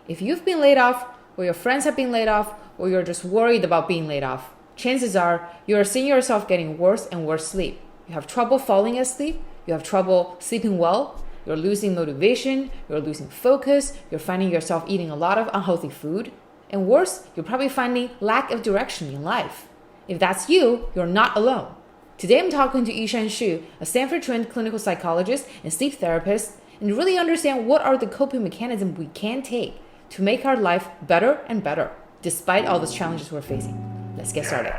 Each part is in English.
If you've been laid off, or your friends have been laid off, or you're just worried about being laid off, chances are you're seeing yourself getting worse and worse sleep. You have trouble falling asleep, you have trouble sleeping well, you're losing motivation, you're losing focus, you're finding yourself eating a lot of unhealthy food, and worse, you're probably finding lack of direction in life. If that's you, you're not alone. Today I'm talking to Yishan Xu, a Stanford-trained clinical psychologist and sleep therapist, and really understand what are the coping mechanisms we can take to make our life better and better, despite all those challenges we're facing. Let's get started.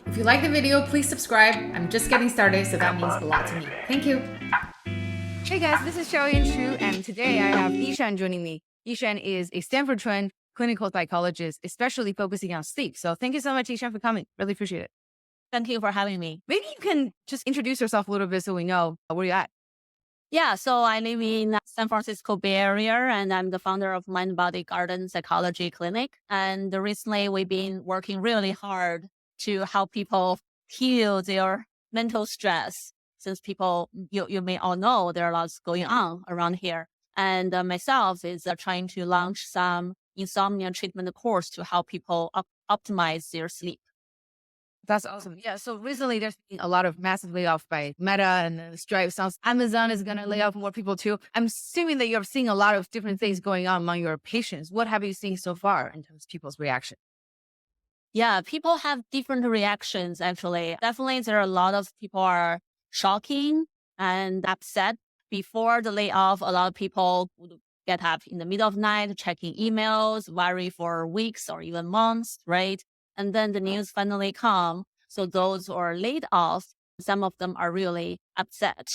If you like the video, please subscribe. I'm just getting started, so that means a lot to me. Thank you. Hey guys, this is Yishan Xu, and today I have Yishan joining me. Yishan is a Stanford-trained clinical psychologist, especially focusing on sleep. So thank you so much, Yishan, for coming. Really appreciate it. Thank you for having me. Maybe you can just introduce yourself a little bit so we know where you're at. Yeah, so I live in San Francisco Bay Area, and I'm the founder of Mind Body Garden Psychology Clinic. And recently, we've been working really hard to help people heal their mental stress. Since people, you may all know, there are lots going on around here. And myself is trying to launch some insomnia treatment course to help people optimize their sleep. That's awesome. Yeah. So recently there's been a lot of massive layoff by Meta and Stripe. Sounds Amazon is going to lay off more people too. I'm assuming that you're seeing a lot of different things going on among your patients. What have you seen so far in terms of people's reaction? Yeah, people have different reactions, actually. Definitely, there are a lot of people are shocking and upset. Before the layoff, a lot of people would get up in the middle of the night, checking emails, worry for weeks or even months, right? And then the news finally come. So those who are laid off, some of them are really upset.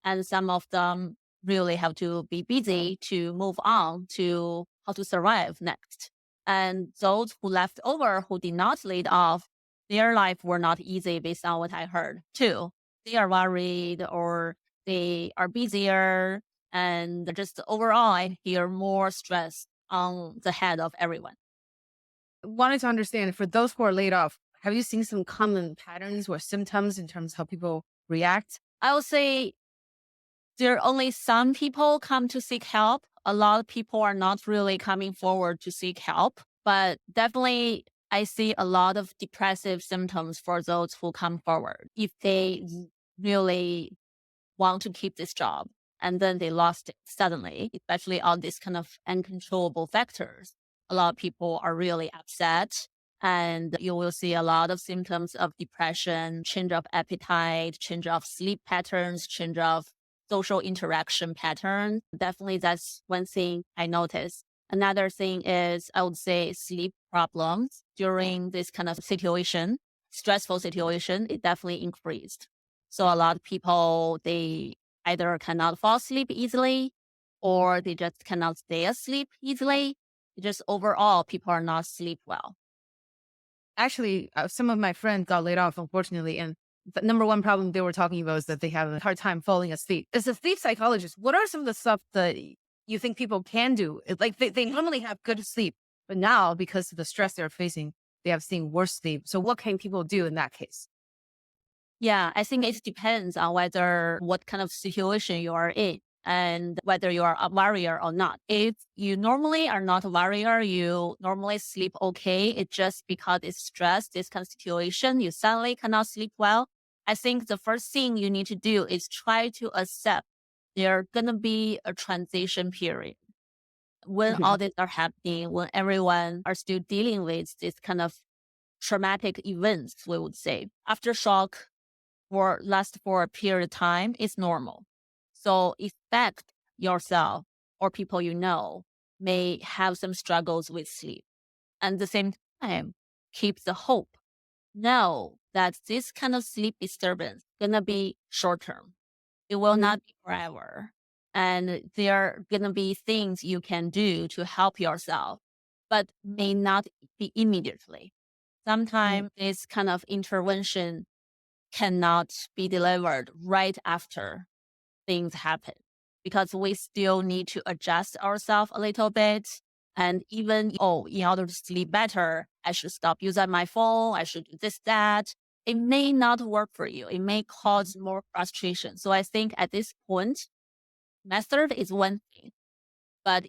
And some of them really have to be busy to move on to how to survive next. And those who left over, who did not laid off, their life were not easy based on what I heard too. They are worried or they are busier. And just overall, I hear more stress on the head of everyone. Wanted to understand for those who are laid off, have you seen some common patterns or symptoms in terms of how people react? I would say there are only some people come to seek help. A lot of people are not really coming forward to seek help, but definitely I see a lot of depressive symptoms for those who come forward. If they really want to keep this job and then they lost it suddenly, especially all these kind of uncontrollable factors, a lot of people are really upset. And you will see a lot of symptoms of depression, change of appetite, change of sleep patterns, change of social interaction pattern. Definitely, that's one thing I noticed. Another thing is, I would say, sleep problems during this kind of situation, stressful situation, it definitely increased. So a lot of people, they either cannot fall asleep easily or they just cannot stay asleep easily. Just overall, people are not sleep well. Actually, some of my friends got laid off, unfortunately, and the number one problem they were talking about is that they have a hard time falling asleep. As a sleep psychologist, what are some of the stuff that you think people can do? Like they normally have good sleep, but now because of the stress they're facing, they have seen worse sleep. So what can people do in that case? Yeah, I think it depends on whether what kind of situation you are in and whether you are a warrior or not. If you normally are not a warrior, you normally sleep okay. It's just because it's stress, this kind of situation, you suddenly cannot sleep well. I think the first thing you need to do is try to accept there gonna be a transition period. When all this are happening, when everyone are still dealing with this kind of traumatic events, we would say. Aftershock for last for a period of time is normal. So expect yourself or people you know may have some struggles with sleep. And at the same time, keep the hope. Know that this kind of sleep disturbance gonna be short term. It will not be forever. And there are gonna be things you can do to help yourself, but may not be immediately. Sometimes this kind of intervention cannot be delivered right after things happen because we still need to adjust ourselves a little bit. And even, oh, in order to sleep better, I should stop using my phone. I should do this, that. It may not work for you. It may cause more frustration. So I think at this point, method is one thing, but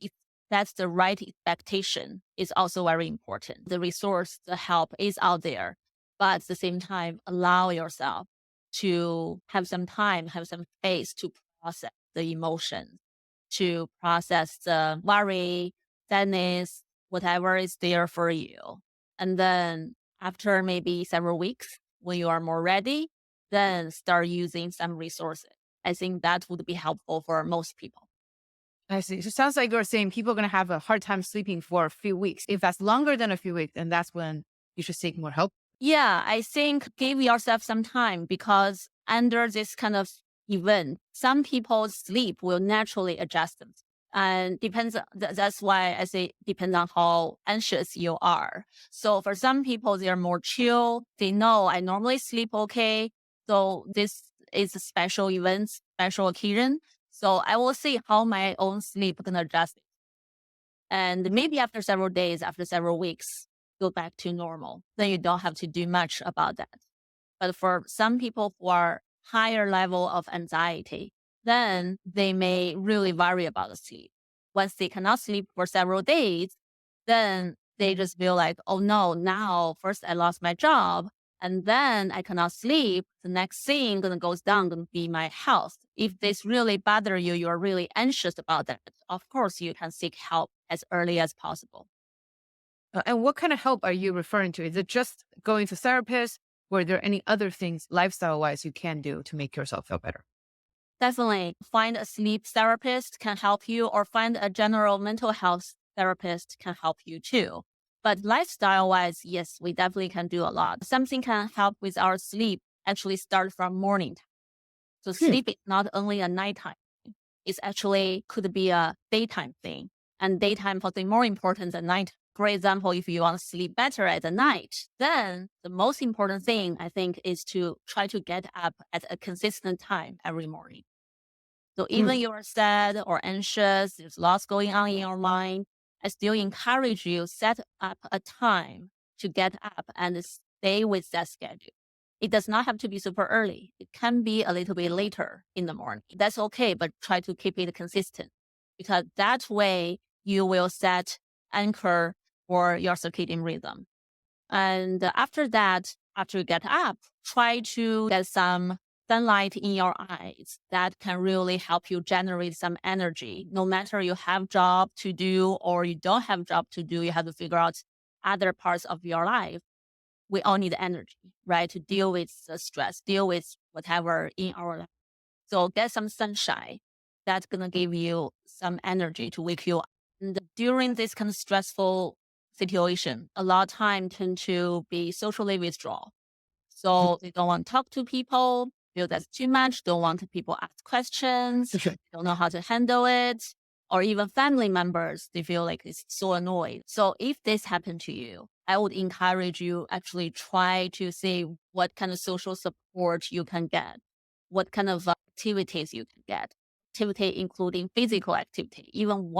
that's the right expectation is also very important. The resource, the help is out there, but at the same time, allow yourself to have some time, have some space to process the emotions, to process the worry, sadness, whatever is there for you. And then after maybe several weeks, when you are more ready, then start using some resources. I think that would be helpful for most people. I see. So it sounds like you're saying people are going to have a hard time sleeping for a few weeks. If that's longer than a few weeks, then that's when you should seek more help. Yeah, I think give yourself some time because under this kind of event, some people's sleep will naturally adjust them. And depends, that's why I say depends on how anxious you are. So for some people, they are more chill. They know I normally sleep okay. So this is a special event, special occasion. So I will see how my own sleep can adjust. And maybe after several days, after several weeks, go back to normal. Then you don't have to do much about that. But for some people who are higher level of anxiety, then they may really worry about the sleep. Once they cannot sleep for several days, then they just feel like, oh no, now first I lost my job and then I cannot sleep. The next thing gonna goes down gonna be my health. If this really bother you, you're really anxious about that. Of course, you can seek help as early as possible. And what kind of help are you referring to? Is it just going to therapists? Or are there any other things lifestyle wise you can do to make yourself feel better? Definitely find a sleep therapist can help you or find a general mental health therapist can help you too. But lifestyle wise, yes, we definitely can do a lot. Something can help with our sleep actually start from morning time. So Hmm. sleep is not only a nighttime. It's actually could be a daytime thing and daytime something more important than night. For example, if you want to sleep better at the night, then the most important thing I think is to try to get up at a consistent time every morning. So Hmm. even you're sad or anxious, there's lots going on in your mind, I still encourage you set up a time to get up and stay with that schedule. It does not have to be super early. It can be a little bit later in the morning. That's okay, but try to keep it consistent because that way you will set anchor for your circadian rhythm. And after that, after you get up, try to get some sunlight in your eyes. That can really help you generate some energy. No matter you have job to do or you don't have job to do, you have to figure out other parts of your life. We all need energy, right? To deal with the stress, deal with whatever in our life. So get some sunshine. That's going to give you some energy to wake you up. And during this kind of stressful situation, a lot of time tend to be socially withdrawal. So they don't want to talk to people, feel that's too much, don't want people ask questions, Okay. don't know how to handle it, or even family members, they feel like it's so annoyed. So if this happened to you, I would encourage you actually try to see what kind of social support you can get, what kind of activities you can get. Activity including physical activity, even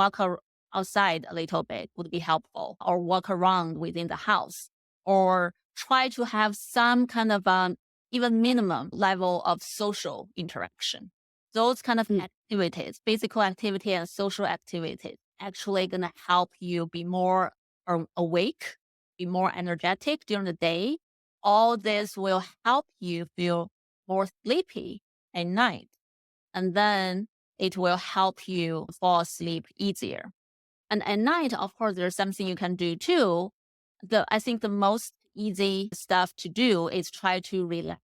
outside a little bit would be helpful, or walk around within the house, or try to have some kind of even minimum level of social interaction. Those kind of activities, physical activity and social activities, actually going to help you be more awake, be more energetic during the day. All this will help you feel more sleepy at night. And then it will help you fall asleep easier. And at night, of course, there's something you can do too. I think the most easy stuff to do is try to relax.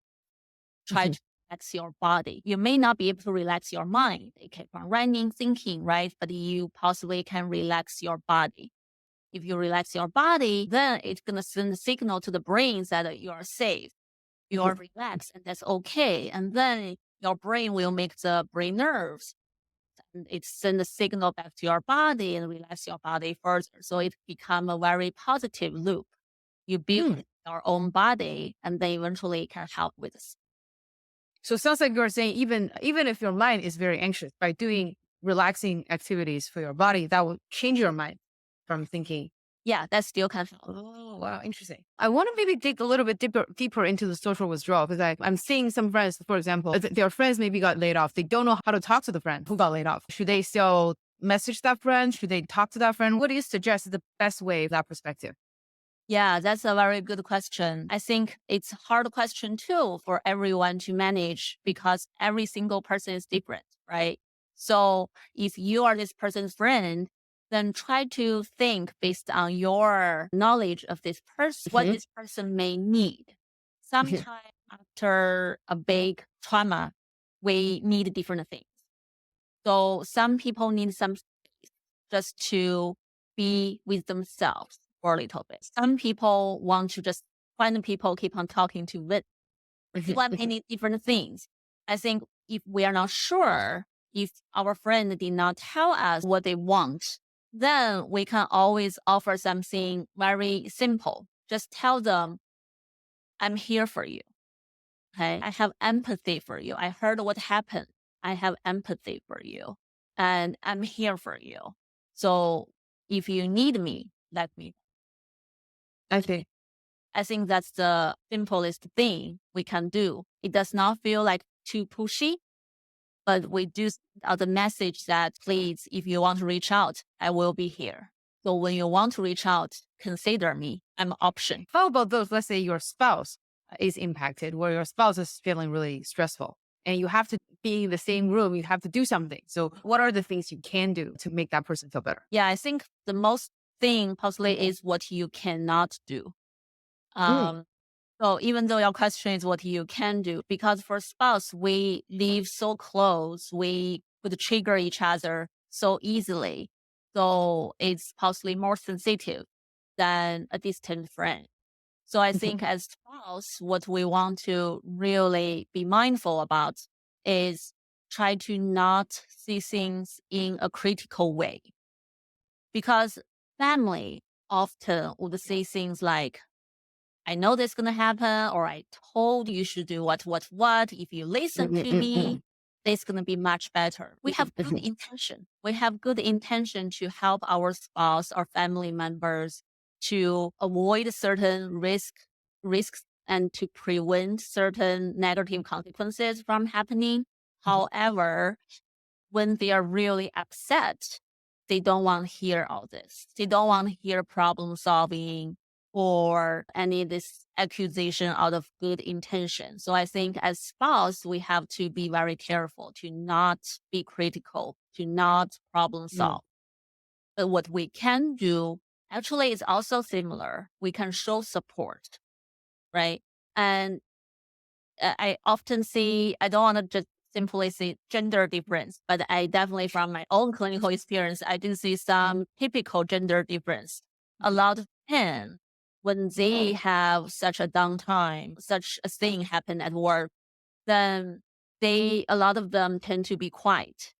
Try to relax your body. You may not be able to relax your mind. It keep on running, thinking, right? But you possibly can relax your body. If you relax your body, then it's going to send a signal to the brain that you are safe, you are relaxed, and that's okay. And then your brain will make the brain nerves and it sends a signal back to your body and relax your body further. So it become a very positive loop. You build your own body and then eventually it can help with this. So it sounds like you're saying even if your mind is very anxious, by doing relaxing activities for your body, that will change your mind from thinking. Yeah, that still can help. Oh, wow, interesting. I want to maybe dig a little bit deeper into the social withdrawal because I'm seeing some friends, for example, their friends maybe got laid off. They don't know how to talk to the friend who got laid off. Should they still message that friend? Should they talk to that friend? What do you suggest is the best way of that perspective? Yeah, that's a very good question. I think it's a hard question too for everyone to manage because every single person is different, right? So if you are this person's friend, then try to think based on your knowledge of this person, what this person may need. Sometime after a big trauma, we need different things. So some people need some space just to be with themselves for a little bit. Some people want to just find people keep on talking to with. Everyone may need different things. I think if we are not sure if our friend did not tell us what they want, then we can always offer something very simple. Just tell them, I'm here for you. Okay. I have empathy for you. I heard what happened. I have empathy for you and I'm here for you. So if you need me, let me. I see. I think that's the simplest thing we can do. It does not feel like too pushy, but we do send out the message that please, if you want to reach out, I will be here. So when you want to reach out, consider me. I'm an option. How about those, let's say your spouse is impacted, where your spouse is feeling really stressful and you have to be in the same room, you have to do something. So what are the things you can do to make that person feel better? Yeah, I think the most thing possibly is what you cannot do. So even though your question is what you can do, because for spouse, we live so close, we could trigger each other so easily. So it's possibly more sensitive than a distant friend. So I think as spouse, what we want to really be mindful about is try to not see things in a critical way. Because family often would say things like, I know this is going to happen, or I told you should do what. If you listen to me, it's going to be much better. We have good intention. We have good intention to help our spouse or family members to avoid certain risks and to prevent certain negative consequences from happening. However, when they are really upset, they don't want to hear all this. They don't want to hear problem solving or any this accusation out of good intention. So I think as spouse, we have to be very careful to not be critical, to not problem solve. But what we can do actually is also similar. We can show support, right? And I often see, I don't want to just simply say gender difference, but I definitely from my own clinical experience, I do see some typical gender difference. A lot of men, when they have such a downtime, such a thing happen at work, then a lot of them tend to be quiet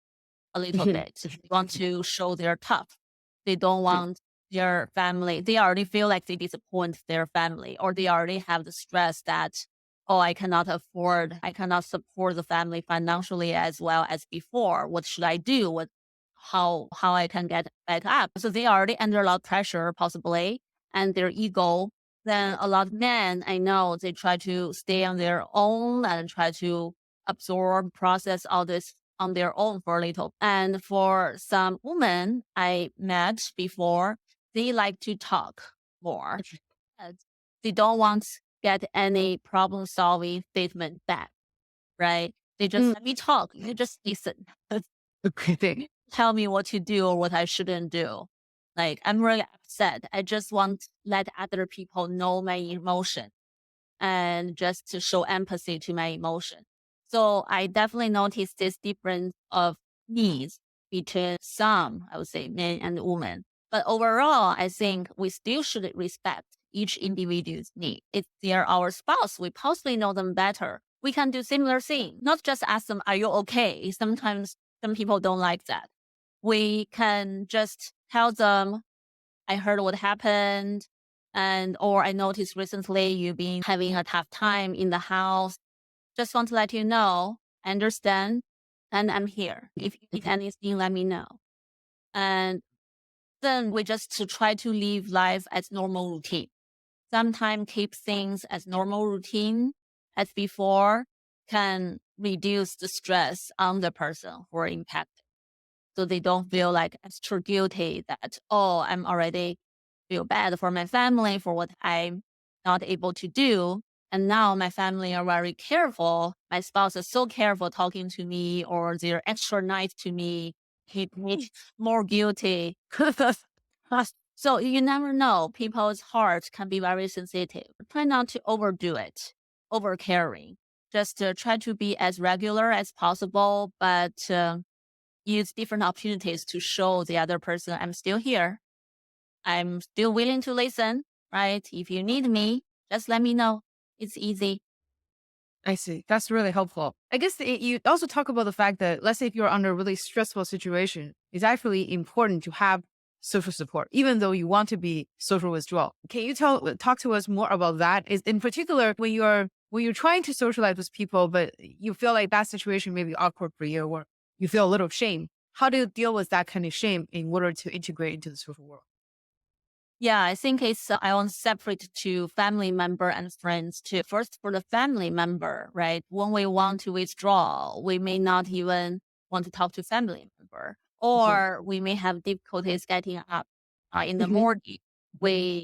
a little bit. They want to show they're tough. They don't want their family. They already feel like they disappoint their family, or they already have the stress that, oh, I cannot support the family financially as well as before. What should I do? How I can get back up? So they are already under a lot of pressure, possibly, and their ego. Then a lot of men, I know, they try to stay on their own and try to absorb, process all this on their own for a little. And for some women I met before, they like to talk more. And they don't want to get any problem solving statement back, right? They just let me talk. You just listen. Okay. Tell me what to do or what I shouldn't do. Like I'm really upset. I just want to let other people know my emotion and just to show empathy to my emotion. So I definitely noticed this difference of needs between some, I would say, men and women. But overall, I think we still should respect each individual's need. If they're our spouse, we possibly know them better. We can do similar thing, not just ask them, are you okay? Sometimes some people don't like that. We can just tell them, I heard what happened. Or I noticed recently you've been having a tough time in the house. Just want to let you know, I understand, and I'm here. If you need anything, let me know. And then we just to try to live life as normal routine. Sometimes keep things as normal routine as before can reduce the stress on the person who are impacted. so they don't feel like extra guilty that, oh, I'm already feel bad for my family for what I'm not able to do. And now my family are very careful. My spouse is so careful talking to me, or they're extra nice to me. Keep me more guilty. So you never know. People's hearts can be very sensitive. Try not to overdo it, over caring. Just try to be as regular as possible, but use different opportunities to show the other person I'm still here. I'm still willing to listen, right? If you need me, just let me know. It's easy. I see. That's really helpful. I guess you also talk about the fact that, let's say if you're under a really stressful situation, it's actually important to have social support, even though you want to be social withdrawal. Can you talk to us more about that? Is in particular when you're trying to socialize with people, but you feel like that situation may be awkward for you, or you feel a little shame. How do you deal with that kind of shame in order to integrate into the social world? Yeah, I think I want to separate to family member and friends too. First, for the family member, right? When we want to withdraw, we may not even want to talk to family member, Okay. or we may have difficulties getting up in the Hmm. morning.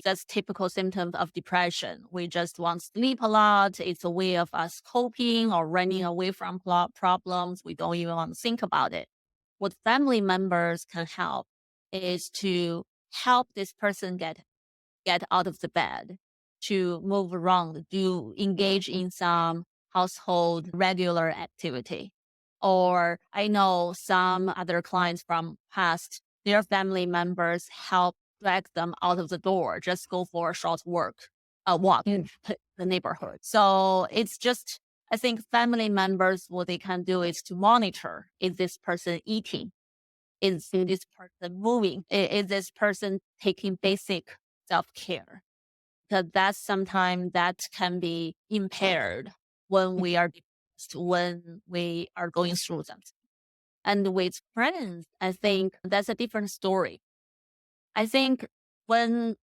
That's typical symptoms of depression. We just want to sleep a lot. It's a way of us coping or running away from problems. We don't even want to think about it. What family members can help is to help this person get out of the bed, to move around, to engage in some household regular activity. Or I know some other clients from past, their family members help drag them out of the door, just go for a short walk in the neighborhood. So it's just, I think family members, what they can do is to monitor, is this person eating? Is this person moving? Is this person taking basic self-care? Because that's sometimes that can be impaired when we are depressed, when we are going through something. And with friends, I think that's a different story. I think when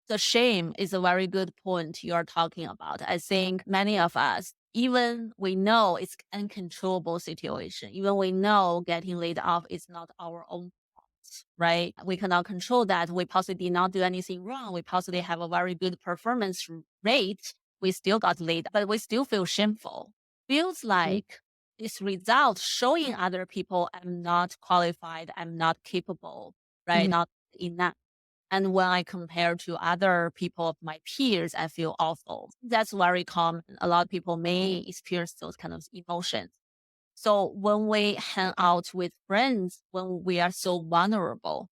the shame is a very good point you're talking about. I think many of us, even we know it's uncontrollable situation, even we know getting laid off is not our own fault, right? We cannot control that. We possibly did not do anything wrong. We possibly have a very good performance rate. We still got laid, but we still feel shameful. Feels like this result showing other people I'm not qualified, I'm not capable, right? Hmm. Not enough. And when I compare to other people of my peers, I feel awful. That's very common. A lot of people may experience those kind of emotions. So when we hang out with friends, when we are so vulnerable,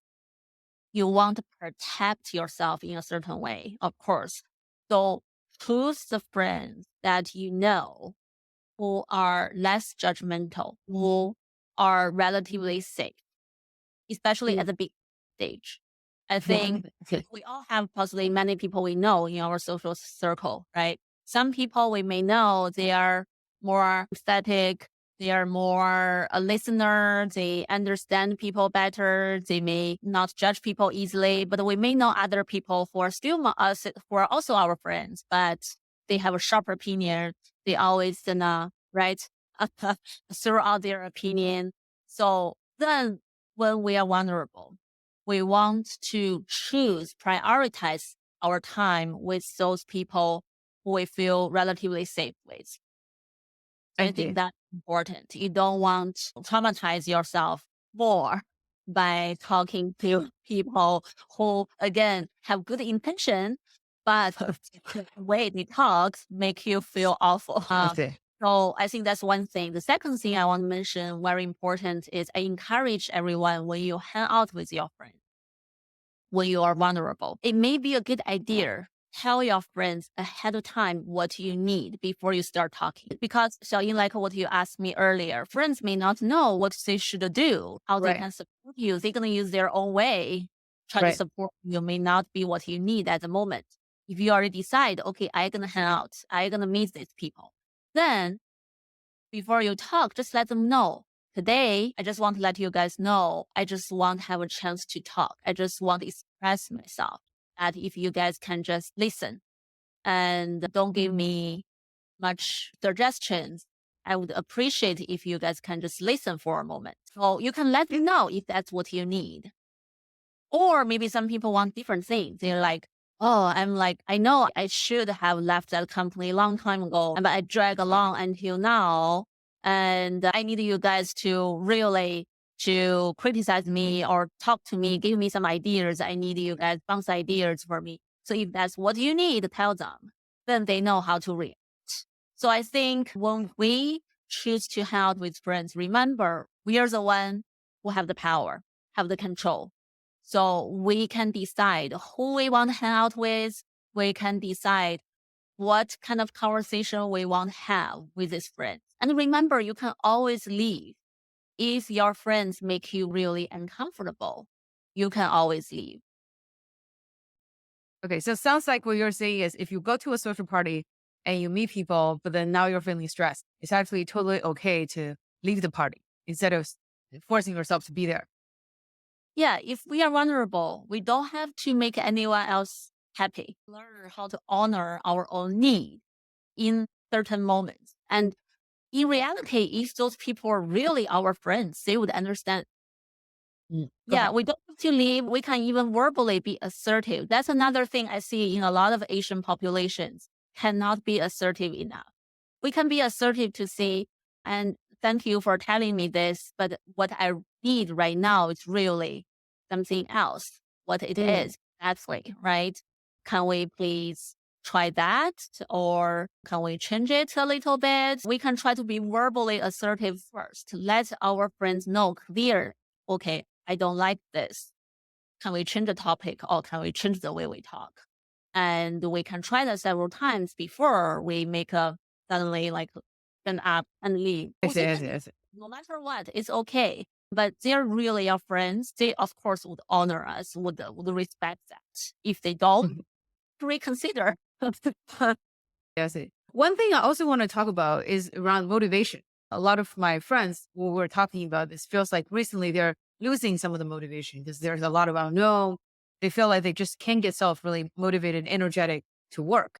you want to protect yourself in a certain way, of course. So choose the friends that you know who are less judgmental, who are relatively safe, especially at the big stage. I think Okay. we all have possibly many people we know in our social circle, right? Some people we may know they are more empathetic, they are more a listener, they understand people better, they may not judge people easily, but we may know other people who are still us, who are also our friends, but they have a sharp opinion. They always right, throw out their opinion. So then when we are vulnerable, we want to prioritize our time with those people who we feel relatively safe with. So I I think see. that's important. You don't want to traumatize yourself more by talking to people who, again, have good intention, but the way they talk make you feel awful. I see. So I think that's one thing. The second thing I want to mention, very important, is I encourage everyone when you hang out with your friends, when you are vulnerable, it may be a good idea. Tell your friends ahead of time what you need before you start talking. Because Xiaoyin, like what you asked me earlier, friends may not know what they should do, how they Right. can support you. They're going to use their own way, try to Right. support you, may not be what you need at the moment. If you already decide, okay, I'm going to hang out, I'm going to meet these people, then before you talk, just let them know. Today, I just want to let you guys know, I just want to have a chance to talk. I just want to express myself. That if you guys can just listen and don't give me much suggestions, I would appreciate if you guys can just listen for a moment. So you can let me know if that's what you need. Or maybe some people want different things. They're like, oh, I know I should have left that company a long time ago, but I drag along until now. And I need you guys to really to criticize me or talk to me, give me some ideas. I need you guys bounce ideas for me. So if that's what you need, tell them. Then they know how to react. So I think when we choose to hang out with friends, remember we are the one who have the power, have the control. So we can decide who we want to hang out with. We can decide what kind of conversation we want to have with this friend. And remember, you can always leave. If your friends make you really uncomfortable, you can always leave. Okay, so it sounds like what you're saying is if you go to a social party and you meet people, but then now you're feeling stressed, it's actually totally okay to leave the party instead of forcing yourself to be there. Yeah, if we are vulnerable, we don't have to make anyone else happy. Learn how to honor our own need in certain moments. And in reality, if those people are really our friends, they would understand. Go Yeah, ahead. we don't have to leave. We can even verbally be assertive. That's another thing I see in a lot of Asian populations, cannot be assertive enough. We can be assertive to say, and thank you for telling me this, but what I need right now is really something else. What it Mm. is, exactly, right? Can we please try that? Or can we change it a little bit? We can try to be verbally assertive first. Let our friends know clear, okay, I don't like this. Can we change the topic or can we change the way we talk? And we can try that several times before we make a suddenly like stand up and leave. I Oh, see, they I can, see, I see. no matter what, it's okay. But they're really our friends. They of course would honor us, would respect that. If they don't, Mhm. reconsider. I see. One thing I also want to talk about is around motivation. A lot of my friends who were talking about this feels like recently they're losing some of the motivation because there's a lot of unknown. They feel like they just can't get self really motivated, energetic to work.